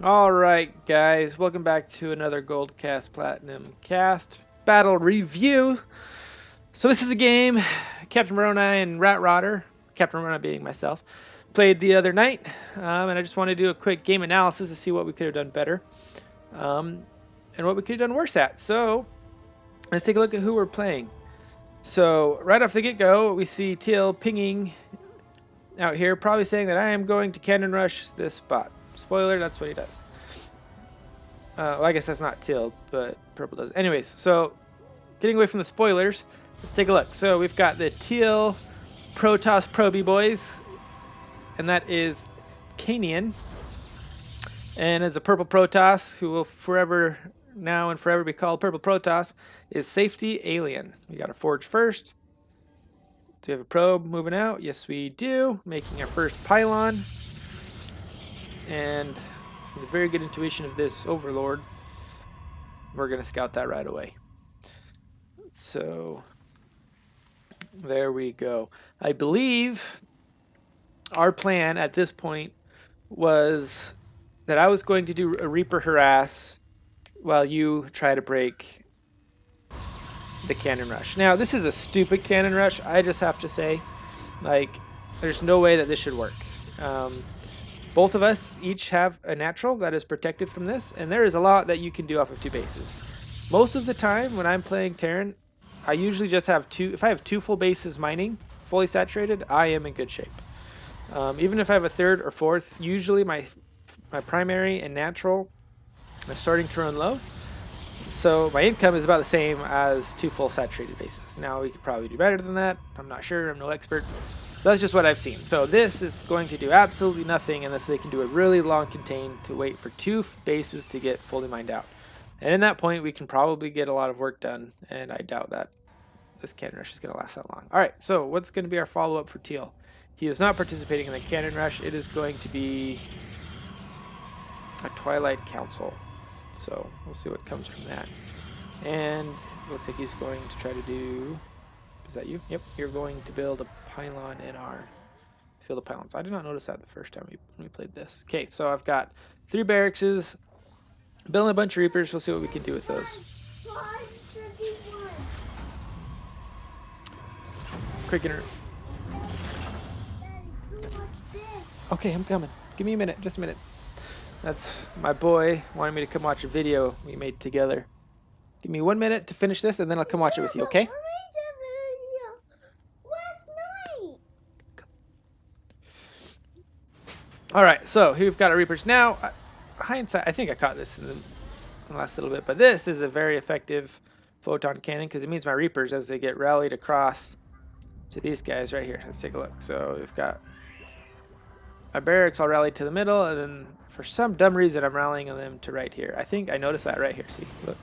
Alright guys, welcome back to another Gold Cast Platinum Cast Battle Review. So this is a game Captain Moroni and Rat Rotter, Captain Moroni being myself, played the other night. And I just want to do a quick game analysis to see what we could have done better. And what we could have done worse at. So let's take a look at who we're playing. So right off the get-go, we see Teal pinging out here, probably saying that I am going to cannon rush this spot. Spoiler, that's what he does. Well, I guess that's not Teal, but Purple does. Anyways, so getting away from the spoilers, let's take a look. So we've got the Teal Protoss Proby boys, and that is Canian. And as a Purple Protoss, who will forever now and forever be called Purple Protoss, is Safety Alien. We got a Forge first. Do we have a probe moving out? Yes, we do. Making our first pylon. And with a very good intuition of this Overlord, we're going to scout that right away. So there we go. I believe our plan at this point was that I was going to do a Reaper harass while you try to break the cannon rush. Now, this is a stupid cannon rush, I just have to say. Like, there's no way that this should work. Both of us each have a natural that is protected from this, and there is a lot that you can do off of two bases. Most of the time when I'm playing Terran, I usually just have two. If I have two full bases mining, fully saturated, I am in good shape. Even if I have a third or fourth, usually my primary and natural are starting to run low. So my income is about the same as two full saturated bases. Now we could probably do better than that. I'm not sure, I'm no expert. That's just what I've seen. So this is going to do absolutely nothing unless they can do a really long contain to wait for two bases to get fully mined out. And in that point, we can probably get a lot of work done, and I doubt that this cannon rush is going to last that long. All right, so what's going to be our follow-up for Teal? He is not participating in the cannon rush. It is going to be a Twilight Council. So we'll see what comes from that. And it looks like he's going to try to do... Is that you? Yep, you're going to build a pylon in our field of pylons. I did not notice that the first time we played this. Okay, so I've got 3 barracks, building a bunch of Reapers. We'll see what we can do with those. Quick inter. Okay, I'm coming. Give me a minute, just a minute. That's my boy wanted me to come watch a video we made together. Give me 1 minute to finish this, and then I'll come watch it with you, okay? Alright, so here we've got our Reapers. Now, hindsight, I think I caught this in the last little bit, but this is a very effective photon cannon because it means my Reapers, as they get rallied across to these guys right here. Let's take a look. So we've got my barracks all rallied to the middle, and then for some dumb reason I'm rallying them to right here. I think I noticed that right here. See, look.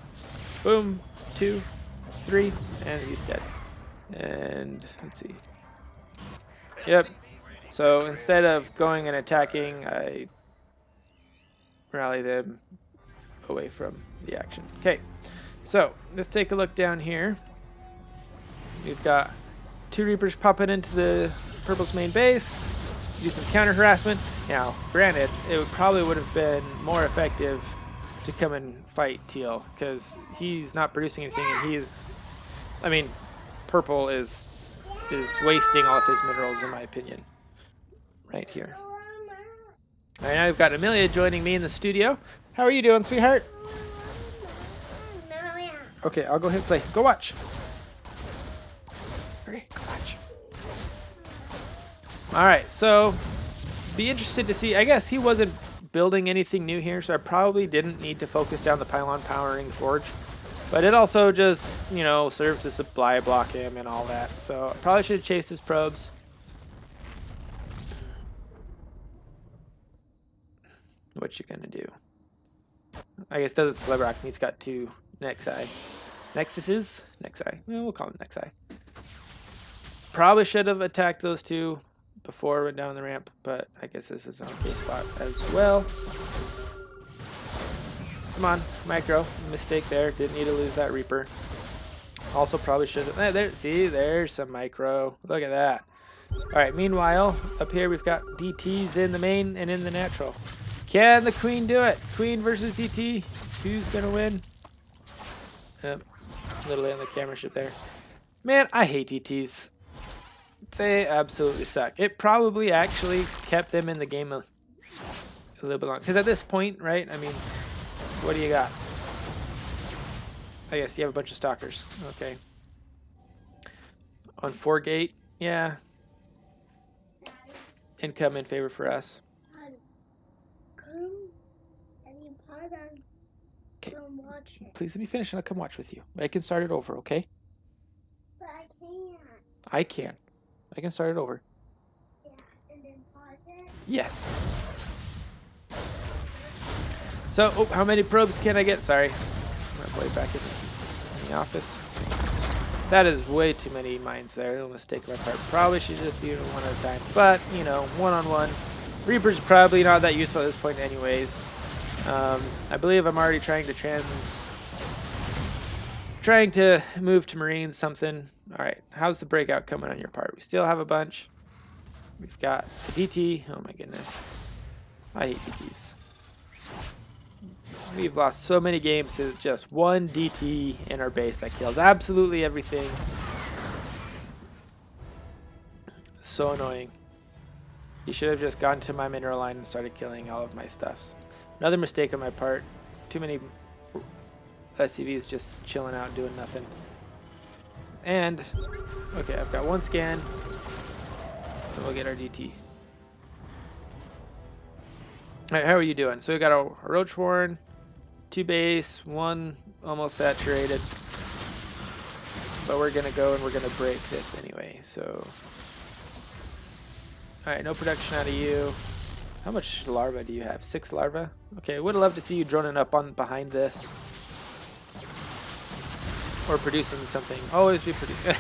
Boom, 2, 3, and he's dead. And let's see. Yep. So instead of going and attacking, I rally them away from the action. Okay, so let's take a look down here. We've got 2 Reapers popping into the Purple's main base. Do some counter harassment. Now, granted, it probably would have been more effective to come and fight Teal because he's not producing anything, and I mean, Purple is wasting all of his minerals, in my opinion. Right here. All right, now we've got Amelia joining me in the studio. How are you doing, sweetheart? Okay, I'll go ahead and play. Go watch. Hurry, go watch. All right, so be interested to see. I guess he wasn't building anything new here, so I probably didn't need to focus down the pylon powering the forge. But it also just, you know, served to supply block him and all that. So I probably should have chased his probes. What you gonna do? I guess doesn't split rock. He's got 2 Nexi. Nexuses? Nexi. Well, we'll call them Nexi. Probably should have attacked those 2 before I went down the ramp, but I guess this is an okay spot as well. Come on, micro. Mistake there. Didn't need to lose that Reaper. Also probably should have... there, see, there's some micro. Look at that. Alright, meanwhile, up here we've got DTs in the main and in the natural. Can the queen do it? Queen versus DT. Who's going to win? A little late on the camera ship there. Man, I hate DTs. They absolutely suck. It probably actually kept them in the game a little bit longer. Because at this point, right, I mean, what do you got? I guess you have a bunch of stalkers. Okay. On 4 gate, yeah. Income in favor for us. Okay. Please let me finish and I'll come watch with you. I can start it over, okay? But I can't. I can. I can start it over. Yeah, and then pause it? Yes. So, oh, how many probes can I get? Sorry. I'm way back in the office. That is way too many mines there. A little mistake on my part. Probably should just do one at a time. But, you know, one-on-one. Reaper's probably not that useful at this point anyways. I believe I'm already trying to move to Marines something. All right, how's the breakout coming on your part? We still have a bunch. We've got the DT. Oh my goodness, I hate DTs. We've lost so many games to just one DT in our base that kills absolutely everything. So annoying. He should have just gone to my mineral line and started killing all of my stuffs. Another mistake on my part. Too many SCVs just chilling out doing nothing. And, okay, I've got one scan. And we'll get our DT. Alright, how are you doing? So we got a Roach Warren, 2 base, 1 almost saturated. But we're going to go and we're going to break this anyway, so. Alright, no production out of you. How much larva do you have? 6 larva? Okay, would have loved to see you droning up on behind this. Or producing something. Always be producing.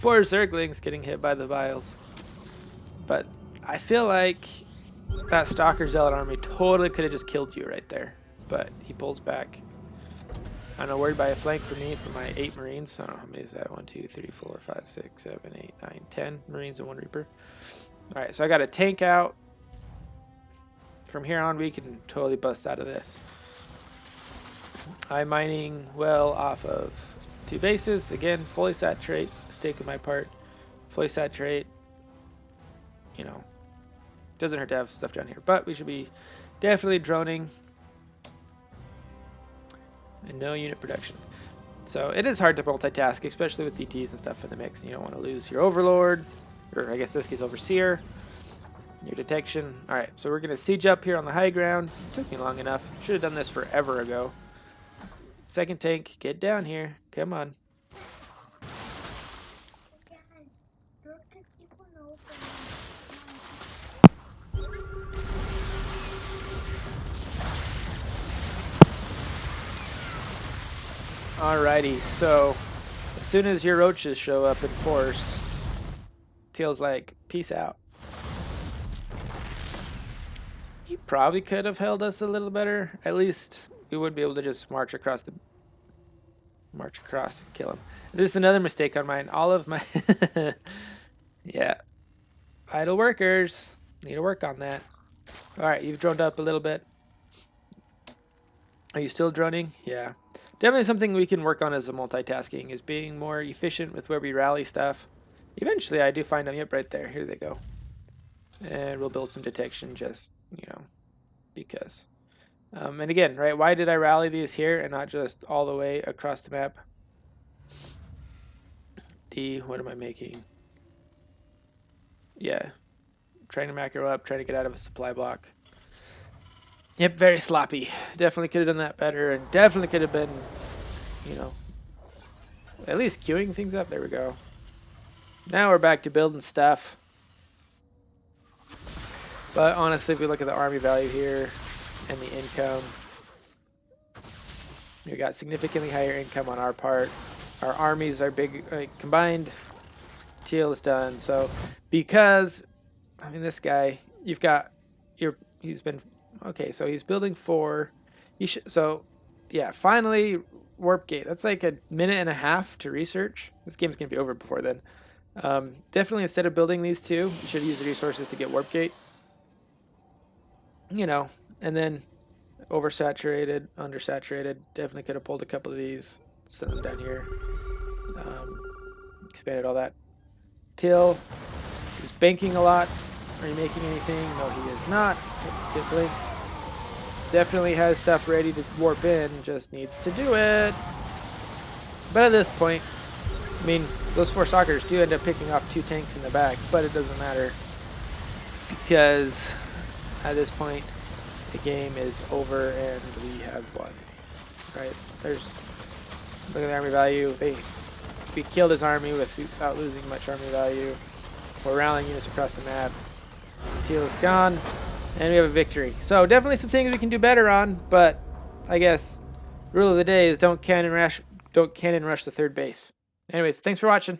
Poor Zergling's getting hit by the vials. But I feel like that Stalker Zealot army totally could have just killed you right there. But he pulls back. I'm not worried by a flank for me for my 8 Marines. I don't know how many is that. 1, 2, 3, 4, 5, 6, 7, 8, 9, 10 Marines and 1 Reaper. Alright, so I got a tank out. From here on, we can totally bust out of this. I'm mining well off of 2 bases. Again, fully saturate. Mistake on my part. Fully saturate. You know, doesn't hurt to have stuff down here. But we should be definitely droning. And no unit production. So it is hard to multitask, especially with DTs and stuff in the mix. You don't want to lose your Overlord. Or I guess this case Overseer. Your detection. Alright, so we're going to siege up here on the high ground. It took me long enough. Should have done this forever ago. Second tank, get down here. Come on. Alrighty, so as soon as your roaches show up in force, Teal's like, peace out. He probably could have held us a little better. At least we would be able to just march across and kill him. This is another mistake on mine. All of my yeah. Idle workers. Need to work on that. Alright, you've droned up a little bit. Are you still droning? Yeah. Definitely something we can work on as a multitasking is being more efficient with where we rally stuff. Eventually I do find them. Yep, right there. Here they go. And we'll build some detection just, you know, because. And again, right, why did I rally these here and not just all the way across the map? D, what am I making? Yeah. Trying to macro up, trying to get out of a supply block. Yep, very sloppy. Definitely could have done that better and definitely could have been, you know, at least queuing things up. There we go. Now we're back to building stuff. But honestly, if we look at the army value here and the income, we got significantly higher income on our part. Our armies are big, combined. Teal is done. So because, I mean, this guy, you've got he's been okay. So he's building 4. So yeah, finally warp gate. That's like a minute and a half to research. This game's gonna be over before then. Definitely instead of building these 2, you should use the resources to get warp gate. you know, and then oversaturated, undersaturated. Definitely could have pulled a couple of these, sent them down here, expanded all that. Till is banking a lot. Are you making anything? No, he is not. Typically, definitely has stuff ready to warp in. Just needs to do it. But at this point, I mean, those 4 stalkers do end up picking off 2 tanks in the back, but it doesn't matter because at this point, the game is over and we have won. Right? Look at the army value. We killed his army without losing much army value. We're rallying units across the map. Teal is gone, and we have a victory. So definitely some things we can do better on, but I guess rule of the day is don't cannon rush the third base. Anyways, thanks for watching.